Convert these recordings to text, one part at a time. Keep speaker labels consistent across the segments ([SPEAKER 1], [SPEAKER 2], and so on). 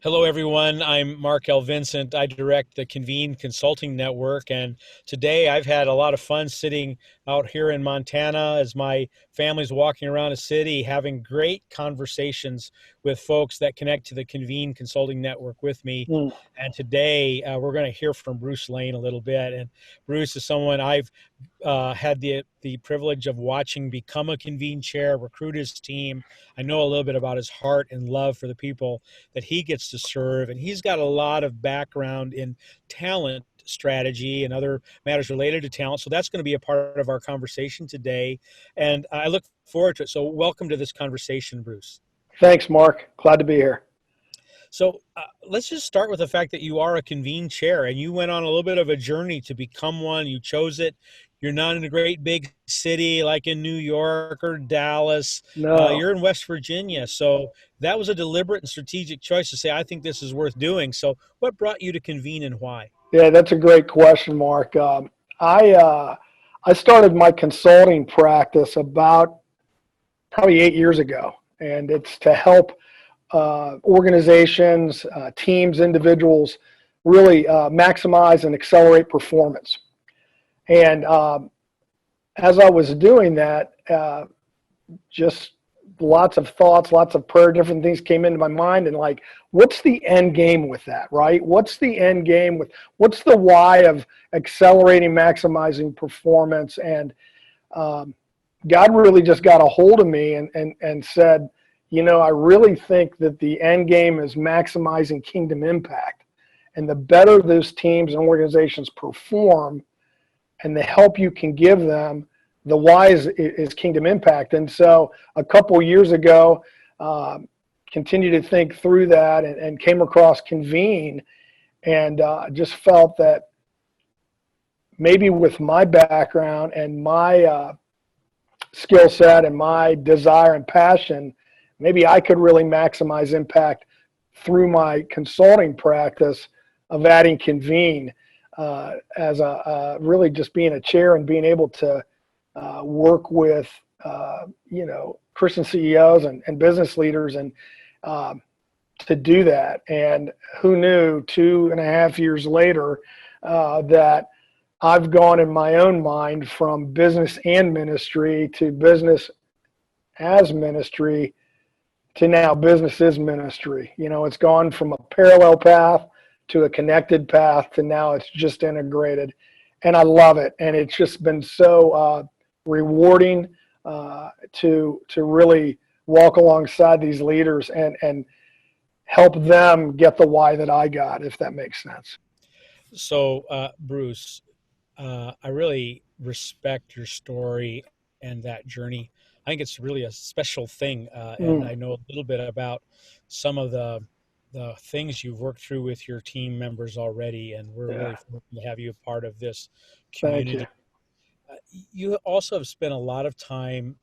[SPEAKER 1] Hello, everyone. I'm Mark L. Vincent. I direct the Convene Consulting Network. And today I've had a lot of fun sitting out here in Montana as my family's walking around the city, having great conversations with folks that connect to the Convene Consulting Network with me.
[SPEAKER 2] Mm.
[SPEAKER 1] And today we're going to hear from Bruce Lane a little bit. And Bruce is someone I've had the privilege of watching become a Convene chair, recruit his team. I know a little bit about his heart and love for the people that he gets to serve, and he's got a lot of background in talent strategy and other matters related to talent. So that's going to be a part of our conversation today, and I look forward to it. So welcome to this conversation, Bruce.
[SPEAKER 2] Thanks, Mark. Glad to be here.
[SPEAKER 1] So let's just start with the fact that you are a Convene chair and you went on a little bit of a journey to become one. You chose it. You're not in a great big city like in New York or Dallas.
[SPEAKER 2] No.
[SPEAKER 1] You're in West Virginia. So that was a deliberate and strategic choice to say, I think this is worth doing. So what brought you to Convene and why?
[SPEAKER 2] Yeah, that's a great question, Mark. I uh, I started my consulting practice about probably 8 years ago, and it's to help organizations, teams, individuals really maximize and accelerate performance. And as I was doing that, just lots of thoughts, lots of prayer, different things came into my mind, and like, what's the end game with that, right? What's the end game with what's the why of accelerating, maximizing performance? And um, God really just got a hold of me and said, I really think that the end game is maximizing kingdom impact. And the better those teams and organizations perform and the help you can give them, the why is kingdom impact. And so a couple years ago, continued to think through that and came across Convene and just felt that maybe with my background and my skill set and my desire and passion, maybe I could really maximize impact through my consulting practice of adding Convene as really just being a chair and being able to work with Christian CEOs and business leaders and to do that. And who knew 2.5 years later that I've gone in my own mind from business and ministry to business as ministry to now business is ministry. It's gone from a parallel path to a connected path to now it's just integrated. And I love it. And it's just been so rewarding to really walk alongside these leaders and help them get the why that I got, if that makes sense.
[SPEAKER 1] So, Bruce, I really respect your story and that journey. I think it's really a special thing, and
[SPEAKER 2] Mm,
[SPEAKER 1] I know a little bit about some of the things you've worked through with your team members already, and we're really
[SPEAKER 2] yeah,
[SPEAKER 1] fortunate to have you a part of this
[SPEAKER 2] thank you.
[SPEAKER 1] community. You also have spent a lot of time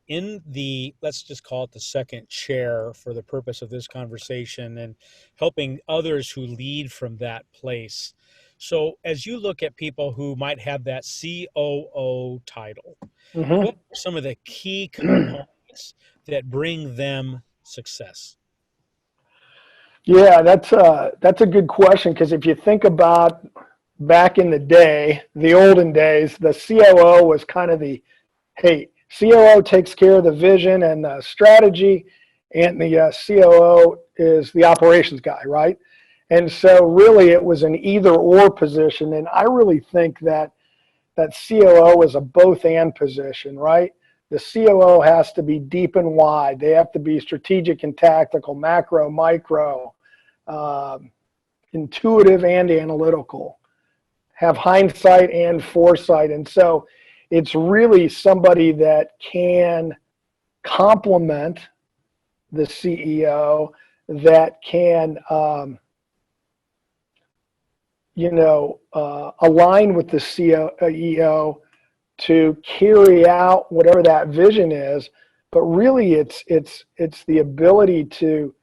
[SPEAKER 1] in the, let's just call it the second chair for the purpose of this conversation and helping others who lead from that place. So, as you look at people who might have that COO title, what
[SPEAKER 2] Hmm.
[SPEAKER 1] are some of the key components that bring them success?
[SPEAKER 2] Yeah, that's a good question because if you think about back in the day, the olden days, the COO was kind of the hey, COO takes care of the vision and the strategy, and the COO is the operations guy, right? And so really it was an either or position, and I really think that COO is a both and position, right? The COO has to be deep and wide. They have to be strategic and tactical, macro, micro, um, intuitive and analytical, have hindsight and foresight. And so it's really somebody that can complement the CEO, that can, align with the CEO to carry out whatever that vision is. But really, it's the ability to.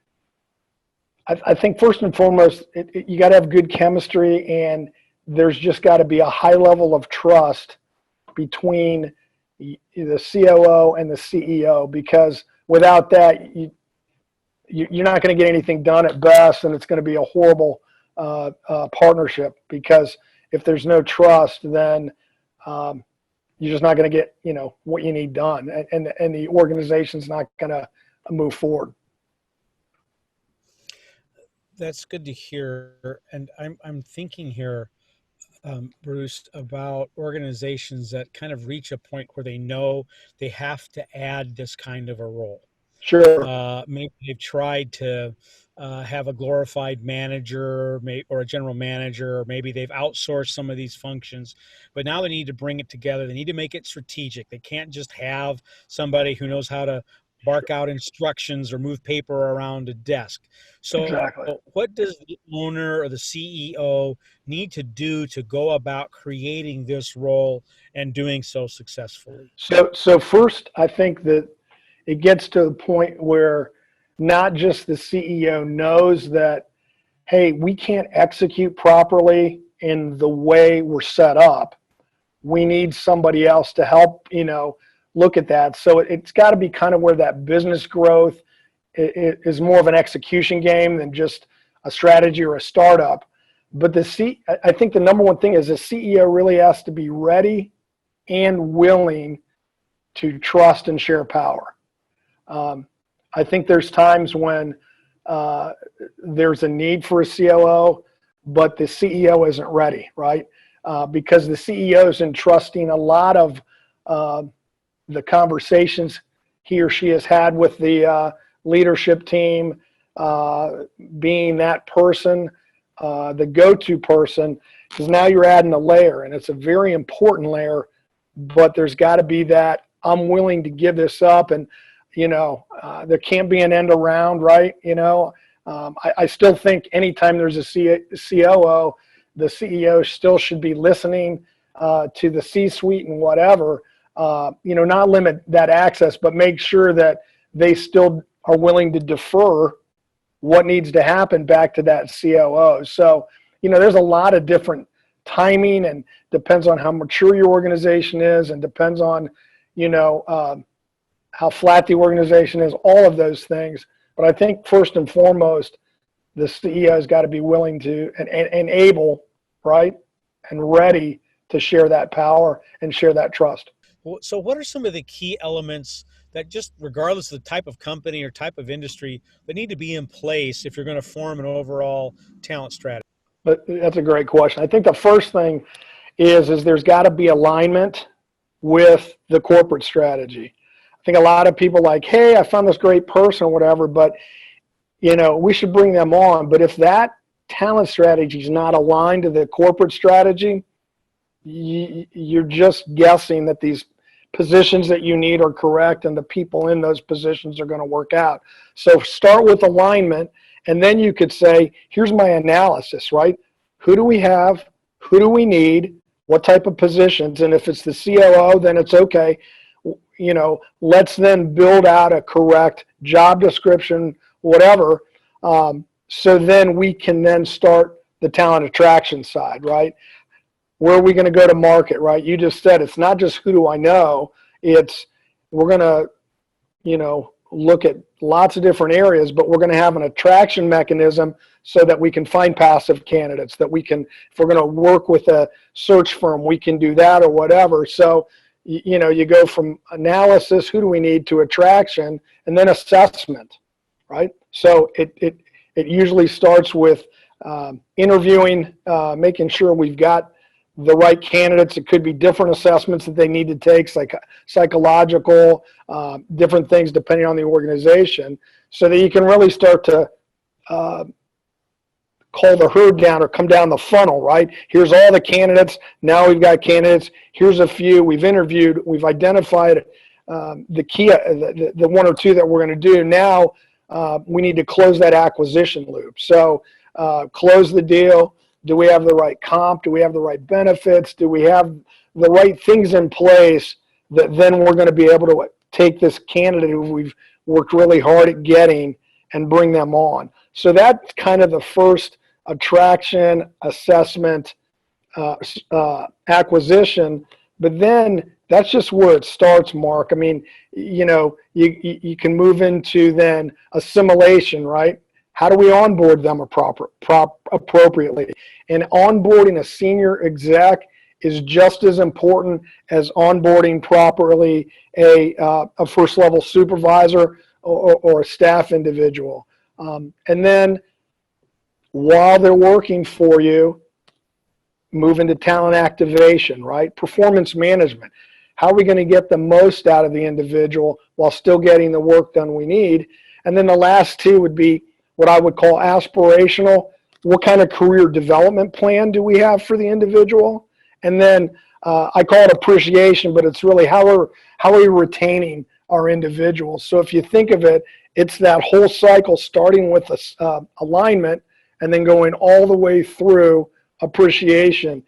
[SPEAKER 2] I think first and foremost, you got to have good chemistry, and there's just got to be a high level of trust between the COO and the CEO, because without that, you're not going to get anything done at best, and it's going to be a horrible partnership, because if there's no trust, then you're just not going to get, what you need done, and the organization's not going to move forward.
[SPEAKER 1] That's good to hear. And I'm thinking here, Bruce, about organizations that kind of reach a point where they know they have to add this kind of a role.
[SPEAKER 2] Sure.
[SPEAKER 1] Maybe they've tried to have a glorified manager or a general manager, or maybe they've outsourced some of these functions, but now they need to bring it together. They need to make it strategic. They can't just have somebody who knows how to bark out instructions or move paper around a desk. So
[SPEAKER 2] Exactly.
[SPEAKER 1] what does the owner or the CEO need to do to go about creating this role and doing so successfully?
[SPEAKER 2] So first, I think that it gets to the point where not just the CEO knows that, hey, we can't execute properly in the way we're set up. We need somebody else to help, look at that. So it's got to be kind of where that business growth is more of an execution game than just a strategy or a startup. But I think the number one thing is the CEO really has to be ready and willing to trust and share power. I think there's times when there's a need for a COO, but the CEO isn't ready, right? Because the CEO is entrusting a lot of the conversations he or she has had with the leadership team, being that person, the go-to person, because now you're adding a layer, and it's a very important layer, but there's got to be that I'm willing to give this up, and there can't be an end around, right? I still think anytime there's a COO, the CEO still should be listening to the C-suite and whatever, not limit that access, but make sure that they still are willing to defer what needs to happen back to that COO. So, there's a lot of different timing, and depends on how mature your organization is, and depends on, how flat the organization is, all of those things. But I think first and foremost, the CEO has got to be willing to and able, right, and ready to share that power and share that trust.
[SPEAKER 1] So what are some of the key elements that, just regardless of the type of company or type of industry, that need to be in place if you're going to form an overall talent strategy?
[SPEAKER 2] But that's a great question. I think the first thing is there's got to be alignment with the corporate strategy. I think a lot of people like, hey, I found this great person or whatever, but, we should bring them on. But if that talent strategy is not aligned to the corporate strategy, you're just guessing that these positions that you need are correct and the people in those positions are going to work out. So start with alignment, and then you could say, here's my analysis, right? Who do we have? Who do we need? What type of positions? And if it's the COO, then it's okay. Let's then build out a correct job description, whatever. So then we can then start the talent attraction side, right? Where are we going to go to market, right? You just said it's not just who do I know. It's we're going to, look at lots of different areas, but we're going to have an attraction mechanism so that we can find passive candidates, that we can, if we're going to work with a search firm, we can do that or whatever. So, you go from analysis, who do we need, to attraction, and then assessment, right? So it usually starts with interviewing, making sure we've got the right candidates. It could be different assessments that they need to take, like psychological, different things depending on the organization, so that you can really start to call the herd down or come down the funnel, right? Here's all the candidates. Now we've got candidates. Here's a few. We've interviewed. We've identified the key, the one or two that we're going to do. Now we need to close that acquisition loop. So close the deal. Do we have the right comp? Do we have the right benefits? Do we have the right things in place that then we're going to be able to take this candidate who we've worked really hard at getting and bring them on? So that's kind of the first attraction, assessment, acquisition. But then that's just where it starts, Mark. I mean, you can move into then assimilation, right? How do we onboard them appropriately? And onboarding a senior exec is just as important as onboarding properly a first level supervisor or a staff individual. And then while they're working for you, move into talent activation, right? Performance management. How are we going to get the most out of the individual while still getting the work done we need? And then the last two would be what I would call aspirational. What kind of career development plan do we have for the individual? And then I call it appreciation, but it's really how are we retaining our individuals? So if you think of it, it's that whole cycle starting with alignment and then going all the way through appreciation.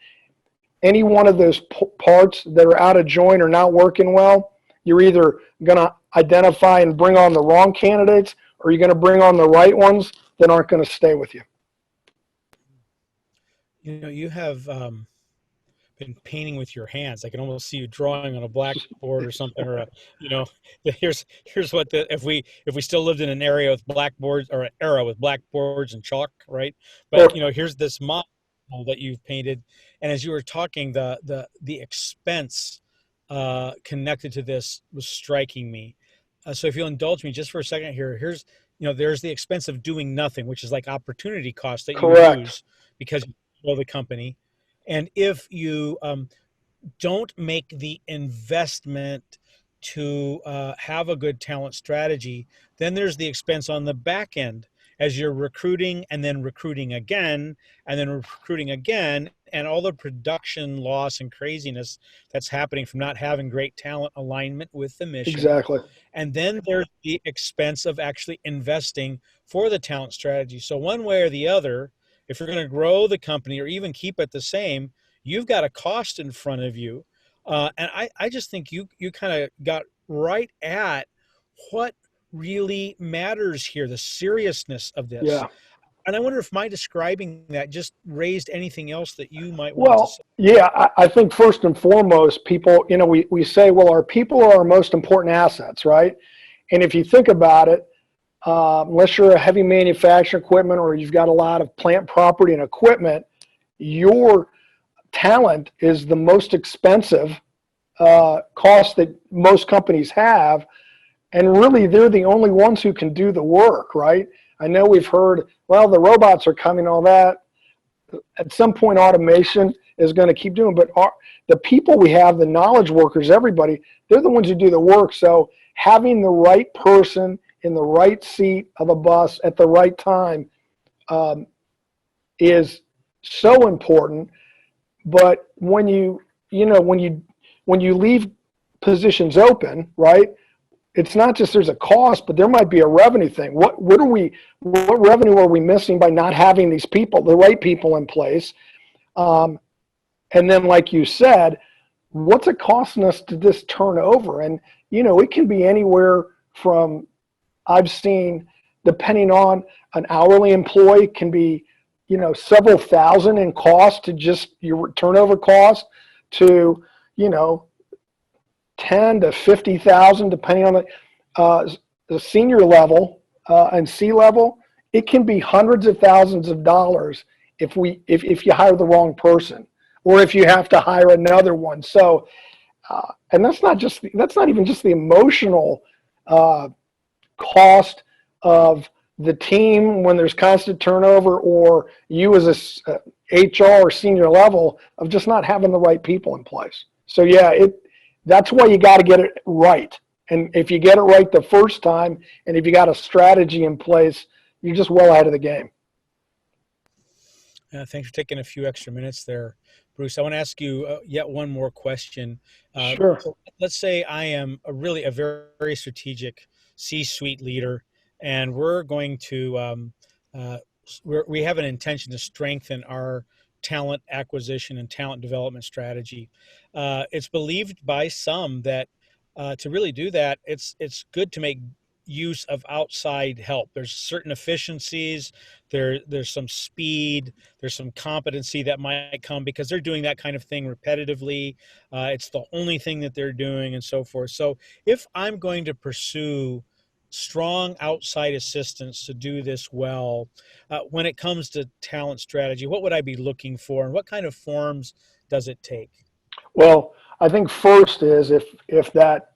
[SPEAKER 2] Any one of those parts that are out of joint or not working well, you're either going to identify and bring on the wrong candidates, or you're going to bring on the right ones that aren't going to stay with you.
[SPEAKER 1] You have been painting with your hands. I can almost see you drawing on a blackboard or something, or here's what if we still lived in an area with blackboards, or an era with blackboards and chalk, right? But here's this model that you've painted, and as you were talking, the expense connected to this was striking me. So if you'll indulge me just for a second here, there's the expense of doing nothing, which is like opportunity cost that you
[SPEAKER 2] Correct.
[SPEAKER 1] lose because you control the company. And if you don't make the investment to have a good talent strategy, then there's the expense on the back end as you're recruiting and then recruiting again and then recruiting again, and all the production loss and craziness that's happening from not having great talent alignment with the mission.
[SPEAKER 2] Exactly.
[SPEAKER 1] And then there's the expense of actually investing for the talent strategy. So one way or the other, if you're going to grow the company or even keep it the same, you've got a cost in front of you. And I just think you kind of got right at what really matters here, the seriousness of this.
[SPEAKER 2] Yeah.
[SPEAKER 1] And I wonder if my describing that just raised anything else that you might want to say.
[SPEAKER 2] Yeah, I think first and foremost, people, we say, well, our people are our most important assets, right? And if you think about it, unless you're a heavy manufacturing equipment or you've got a lot of plant property and equipment, your talent is the most expensive cost that most companies have. And really, they're the only ones who can do the work, right? I know we've heard, well, the robots are coming, all that. At some point, automation is going to keep doing, but the people we have, the knowledge workers, everybody, they're the ones who do the work. So having the right person in the right seat of a bus at the right time is so important. But when you leave positions open, right? It's not just there's a cost, but there might be a revenue thing. What revenue are we missing by not having these people, the right people in place? And then, like you said, what's it costing us to this turnover? And it can be anywhere from, I've seen, depending on an hourly employee, can be several thousand in cost to just your turnover cost to 10 to 50,000, depending on the senior level and C level. It can be hundreds of thousands of dollars if you hire the wrong person, or if you have to hire another one. So, and that's not even just the emotional cost of the team when there's constant turnover, or you as a HR or senior level of just not having the right people in place. So yeah, that's why you got to get it right. And if you get it right the first time, and if you got a strategy in place, you're just well ahead of the game.
[SPEAKER 1] Thanks for taking a few extra minutes there, Bruce. I want to ask you yet one more question.
[SPEAKER 2] Sure.
[SPEAKER 1] So let's say I am a very, very strategic C-suite leader, and we're going to we have an intention to strengthen our talent acquisition and talent development strategy. It's believed by some that to really do that, it's good to make use of outside help. There's certain efficiencies, there's some speed, there's some competency that might come because they're doing that kind of thing repetitively. It's the only thing that they're doing and so forth. So if I'm going to pursue strong outside assistance to do this well, when it comes to talent strategy, what would I be looking for and what kind of forms does it take?
[SPEAKER 2] Well, I think first is if that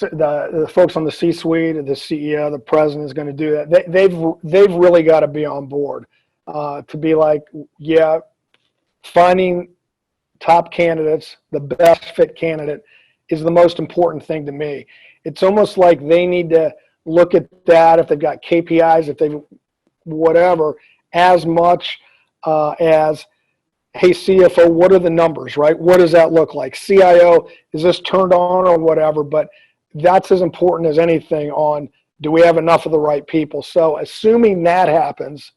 [SPEAKER 2] the folks on the C-suite, or the CEO, the president is going to do that, they've really got to be on board to be like, yeah, finding top candidates, the best fit candidate is the most important thing to me. It's almost like they need to look at that if they've got KPIs, if they whatever, as much as, hey, CFO, what are the numbers, right? What does that look like? CIO, is this turned on or whatever? But that's as important as anything on, do we have enough of the right people? So assuming that happens,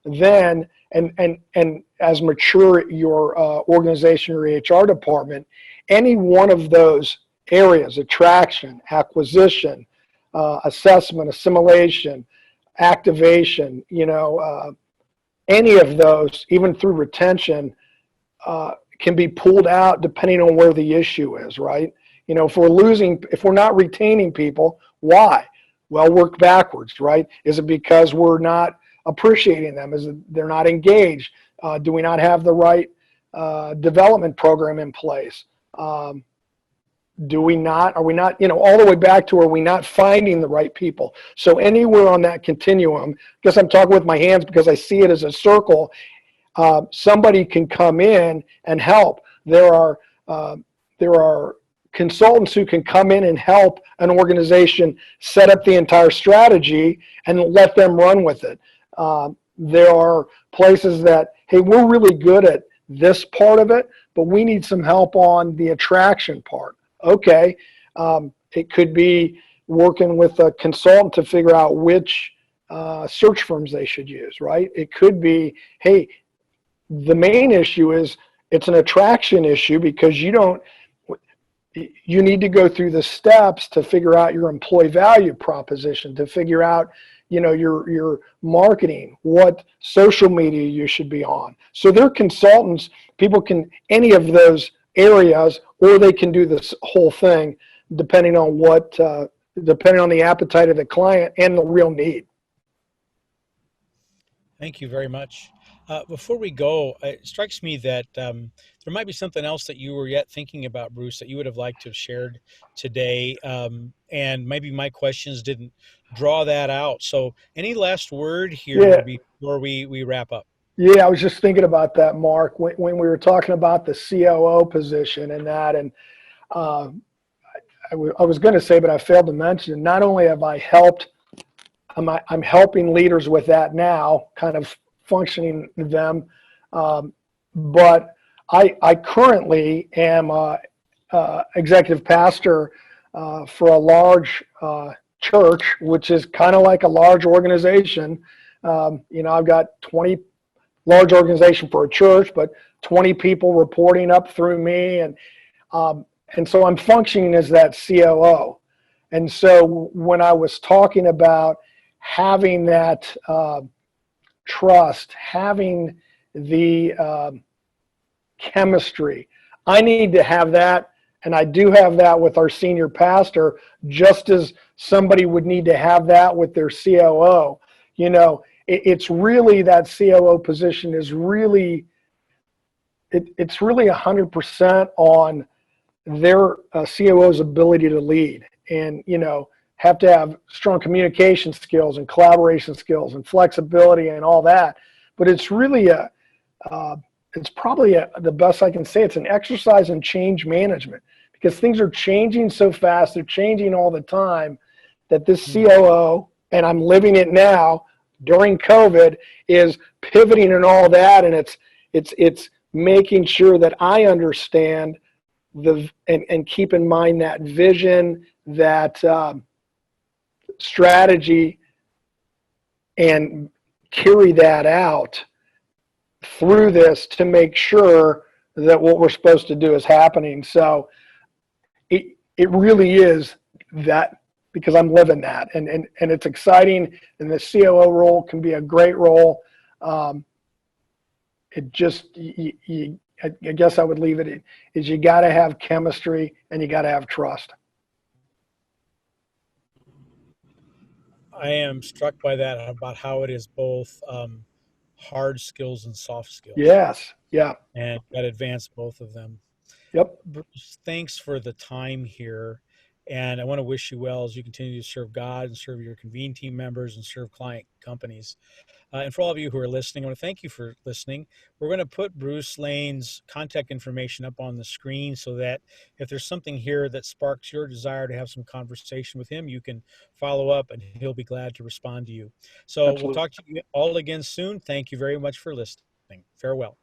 [SPEAKER 2] then, and as mature your organization or HR department, any one of those areas, attraction, acquisition, assessment, assimilation, activation, any of those, even through retention, can be pulled out depending on where the issue is, right? If we're not retaining people, why? Well, work backwards, right? Is it because we're not appreciating them? Is it they're not engaged? Do we not have the right development program in place? Are we not, all the way back to, are we not finding the right people? So anywhere on that continuum, I guess I'm talking with my hands because I see it as a circle, somebody can come in and help. There are consultants who can come in and help an organization set up the entire strategy and let them run with it. There are places that, hey, we're really good at this part of it, but we need some help on the attraction part. Okay, it could be working with a consultant to figure out which search firms they should use, right? It could be, hey, the main issue is it's an attraction issue because you need to go through the steps to figure out your employee value proposition, to figure out, your marketing, what social media you should be on. So they're consultants, people can, any of those areas, or they can do this whole thing depending on depending on the appetite of the client and the real need.
[SPEAKER 1] Thank you very much. Before we go, it strikes me that there might be something else that you were yet thinking about, Bruce, that you would have liked to have shared today. And maybe my questions didn't draw that out. So any last word here before we wrap up?
[SPEAKER 2] Yeah, I was just thinking about that, Mark, when we were talking about the COO position and that. And I was going to say, but I failed to mention, not only have I helped, I'm helping leaders with that now, kind of functioning them, but I currently am executive pastor for a large church, which is kind of like a large organization. I've got 20, large organization for a church, but 20 people reporting up through me, and so I'm functioning as that COO. And so when I was talking about having that trust, having the chemistry, I need to have that, and I do have that with our senior pastor, just as somebody would need to have that with their COO. It's really, that COO position is really, it's really 100% on their COO's ability to lead, and have to have strong communication skills and collaboration skills and flexibility and all that. But it's really it's probably the best I can say. It's an exercise in change management, because things are changing so fast. They're changing all the time, that this COO, and I'm living it now during COVID, is pivoting and all that. And it's making sure that I understand and keep in mind that vision, that strategy, and carry that out through this to make sure that what we're supposed to do is happening. So it really is that because I'm living that, and it's exciting. And the COO role can be a great role. It just, I guess I would leave it is you got to have chemistry and you got to have trust.
[SPEAKER 1] I am struck by that about how it is both hard skills and soft skills,
[SPEAKER 2] Yes. Yeah.
[SPEAKER 1] and got to advance both of them.
[SPEAKER 2] Yep.
[SPEAKER 1] Bruce, thanks for the time here. And I want to wish you well as you continue to serve God and serve your Convene team members and serve client companies. And for all of you who are listening, I want to thank you for listening. We're going to put Bruce Lane's contact information up on the screen so that if there's something here that sparks your desire to have some conversation with him, you can follow up and he'll be glad to respond to you. So we'll
[SPEAKER 2] Absolutely.
[SPEAKER 1] talk to you all again soon. Thank you very much for listening. Farewell.